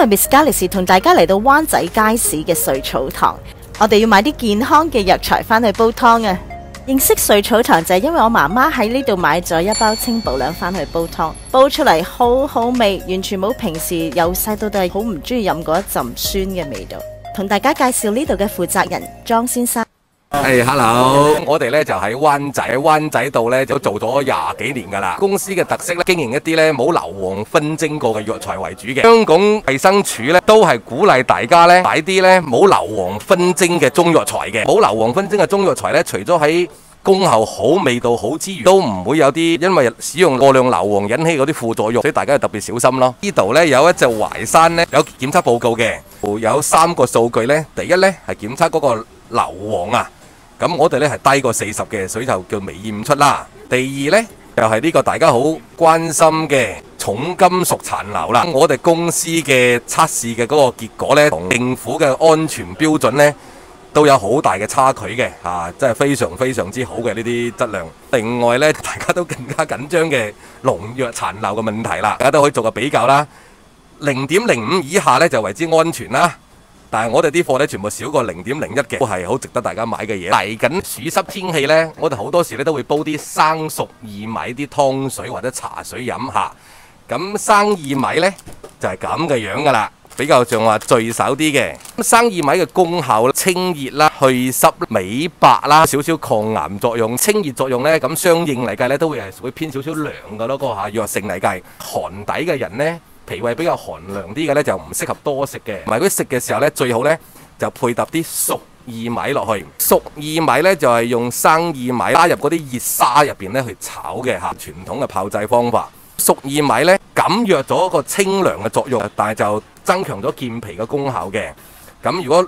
日 Miss Galaxy 同大家嚟到灣仔街市嘅瑞草堂，我哋要買啲健康嘅藥材返去煲湯啊！認識瑞草堂就係因為我媽媽喺呢度買咗一包清補涼返去煲湯，煲出嚟好好味，完全冇平時由細到大好唔中意飲嗰一陣酸嘅味道。同大家介紹呢度嘅負責人莊先生。Hello， 我哋咧就喺灣仔度咧就做咗20幾年噶啦。公司嘅特色咧，經營一啲咧冇硫磺燻蒸過嘅藥材為主嘅。香港衛生署咧都係鼓勵大家咧買啲咧冇硫磺燻蒸嘅中藥材嘅。冇硫磺燻蒸嘅中藥材咧，除咗喺功效好、味道好之餘，都唔會有啲因為使用過量硫磺引起嗰啲副作用，所以大家要特別小心咯。呢度咧有一隻淮山咧有檢測報告嘅，有3個數據咧。第一咧係檢測嗰個硫磺啊。咁我哋咧係低過40嘅，所以就叫微驗出啦。第二呢，就係呢個大家好關心嘅重金屬殘留啦。我哋公司嘅測試嘅嗰個結果呢，同政府嘅安全標準呢，都有好大嘅差距嘅，真係非常之好嘅呢啲質量。另外呢，大家都更加緊張嘅農藥殘留嘅問題啦，大家都可以做個比較啦。0.05以下呢，就為之安全啦。但係我哋啲貨咧全部少過0.01嘅，都係好值得大家買嘅嘢。嚟緊暑濕天氣呢，我哋好多時咧都會煲啲生熟薏米啲湯水或者茶水飲下。咁生薏米呢，就係咁嘅樣噶啦，比較像話聚手啲嘅。生薏米嘅功效清熱啦、去濕、美白啦，少少抗癌作用、清熱作用呢，咁相應嚟計呢，都會係會偏少少涼嘅咯。嗰個藥性嚟計，寒底嘅人呢，脾胃比較寒涼啲嘅呢，就唔適合多食嘅，同埋佢食嘅時候呢，最好呢就配搭啲熟薏米落去。熟薏米呢，就係用生薏米加入嗰啲熱沙入邊呢去炒嘅嚇，傳統嘅炮製方法。熟薏米呢，減弱咗個清涼嘅作用，但係就增強咗健脾嘅功效嘅。咁如果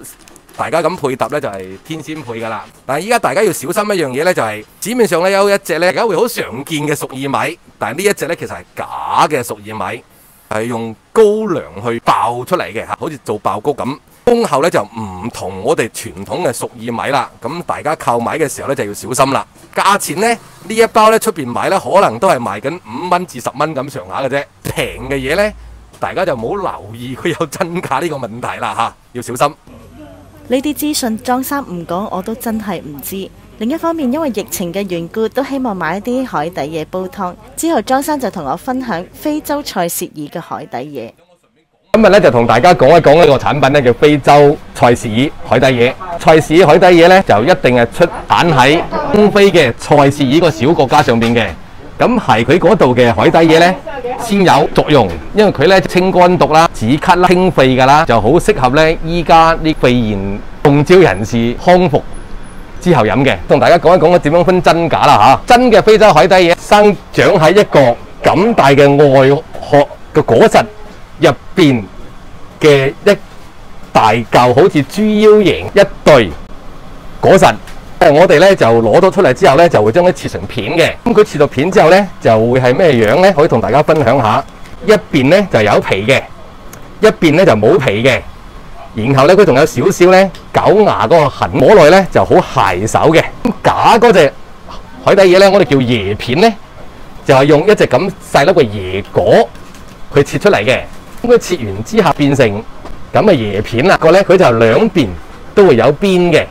大家咁配搭呢，就係天仙配噶啦。但係依家大家要小心一樣嘢呢，就係市面上呢有一隻呢，而家會好常見嘅熟薏米，但係呢一隻呢，其實係假嘅熟薏米。係用高粱去爆出嚟嘅嚇，好似做爆谷咁，功效咧就唔同我哋傳統嘅熟薏米啦。咁大家購買嘅時候咧就要小心啦。價錢呢，呢一包咧出邊買咧可能都係賣緊5蚊至10蚊咁上下嘅啫。平嘅嘢咧，大家就唔好留意佢有真假呢個問題啦嚇，要小心。呢啲資訊莊生唔講我都真係唔知。另一方面，因為疫情嘅緣故，都希望買一啲海底嘢煲湯。之後莊生就同我分享非洲塞舌爾嘅海底嘢。今日咧就同大家講一講呢個產品咧，叫非洲塞舌爾海底嘢。塞舌爾海底嘢咧就一定係出產喺東非嘅塞舌爾個小國家上邊嘅。咁係佢嗰度嘅海底嘢咧先有作用，因為佢咧清肝毒啦、止咳啦、清肺㗎啦，就好適合咧依家啲肺炎中招人士康復之後飲嘅。同大家講一講點樣分真假啦嚇。真嘅非洲海底嘢生長喺一個咁大嘅外殼嘅果實入邊嘅一大嚿好似豬腰形一對果實。我哋咧就攞到出嚟之後咧，就會將佢切成片嘅。咁佢切到片之後咧，就會係咩樣咧？可以同大家分享下。一邊咧就有皮嘅，一邊咧就冇皮嘅。然後咧佢仲有少少咧狗牙嗰個痕，摸落去咧就好嚡手嘅。假嗰隻海底嘢咧，我哋叫椰片咧，就係用一隻咁細粒嘅椰果佢切出嚟嘅。咁佢切完之後變成咁嘅椰片啦。個咧佢就兩邊都會有邊嘅。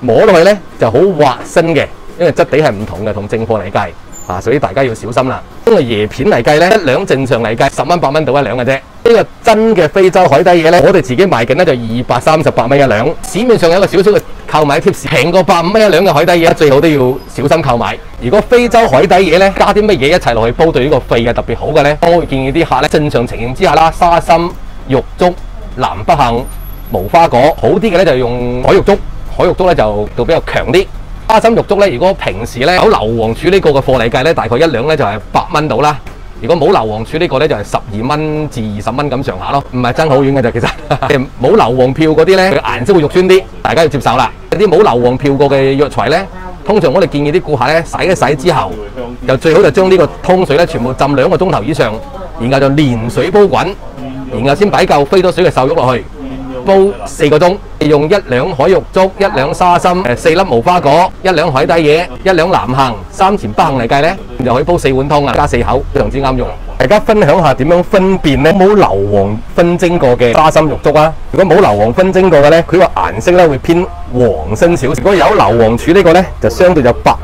摸落去咧就好滑身嘅，因為質地係唔同嘅，同正貨嚟計所以大家要小心啦。因為椰片嚟計咧，一兩正常嚟計10蚊8蚊到一兩嘅啫。呢個真嘅非洲海底嘢咧，我哋自己賣緊咧就238蚊一兩。市面上有一個少少嘅購買貼士，平過8、5蚊一兩嘅海底嘢，最好都要小心購買。如果非洲海底嘢咧加啲乜嘢一齊落去煲，對呢個肺嘅特別好嘅咧，我會建議啲客咧正常情形之下啦，沙參、玉竹、南北杏、無花果，好啲嘅咧就用海玉竹。海玉竹咧就比較強啲，沙參玉竹咧，如果平時咧有硫磺處理過嘅貨嚟計咧，大概一兩咧就係8蚊到啦。如果冇硫磺處理過咧，就係12蚊至20蚊咁上下咯，唔係爭好遠嘅啫。其實冇硫磺漂嗰啲咧，佢顏色會肉酸啲，大家要接受啦。啲冇硫磺漂過嘅藥材咧，通常我哋建議啲顧客咧洗一洗之後，就最好就將呢個湯水咧全部浸2個鐘頭以上，然後就連水煲滾，然後先擺嚿飛咗水嘅瘦肉落去。煲4個鐘，用1兩海玉竹、1兩沙參、4粒無花果、1兩海底椰、1兩南杏、3錢北杏嚟計咧，就可以煲4碗湯啊，加4口，非常之啱用。大家分享下點樣分辨呢？冇硫磺熏蒸過嘅沙參玉竹啊！如果冇硫磺熏蒸過嘅呢，佢個顏色呢會偏黃身少少。如果有硫磺處呢個呢，就相對就白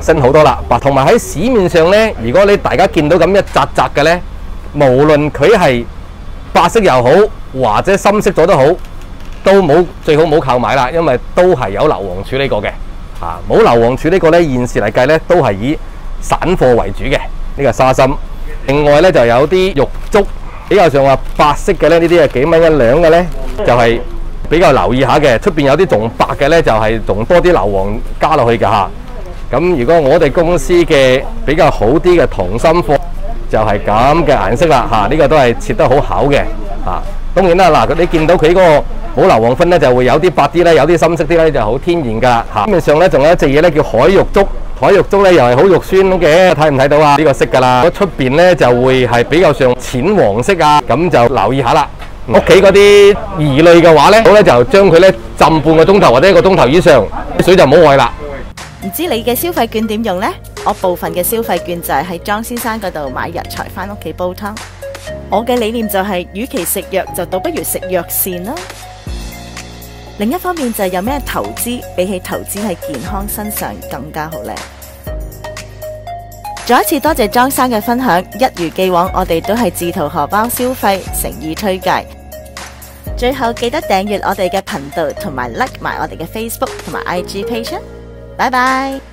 身好多啦。白同埋喺市面上呢，如果你大家見到咁一紮紮嘅呢，無論佢係白色又好，或者深色咗都好，都冇最好冇購買啦，因為都係有硫磺處理過嘅。冇硫磺處理過呢，現時嚟計呢，都係以散貨為主嘅呢個沙參。另外咧就有啲玉竹，比較上話白色嘅咧，呢啲係幾蚊一兩嘅咧，就係比較留意下嘅。出邊有啲仲白嘅咧，就係仲多啲硫磺加落去嘅嚇。咁如果我哋公司嘅比較好啲嘅同心貨，就係咁嘅顏色啦嚇。呢個都係切得好厚嘅嚇。當然啦，嗱你見到佢嗰個冇硫磺熏咧，就會有啲白啲咧，有啲深色啲咧，就好天然㗎嚇。面上咧仲有一隻嘢咧叫海玉竹。海玉竹咧又係好肉酸嘅，睇唔睇到啊？呢個色㗎啦，出邊咧就會係比較上淺黃色啊，咁就留意下啦。屋企嗰啲魚類嘅話咧，好咧就將佢咧浸半個鐘頭或者1個鐘頭以上，啲水就唔好愛啦。唔知你嘅消費券點用呢？我部分嘅消費券就係喺莊先生嗰度買藥材返屋企煲湯。我嘅理念就係，與其食藥就倒不如食藥膳啦。另一方面就係有咩投資比起投資喺健康身上更加好呢？再一次多謝莊生嘅分享，一如既往我哋都係自掏荷包消費，誠意推介。最後記得訂閱我哋嘅頻道同埋 like 埋我哋嘅 Facebook 同埋 IG page。拜拜。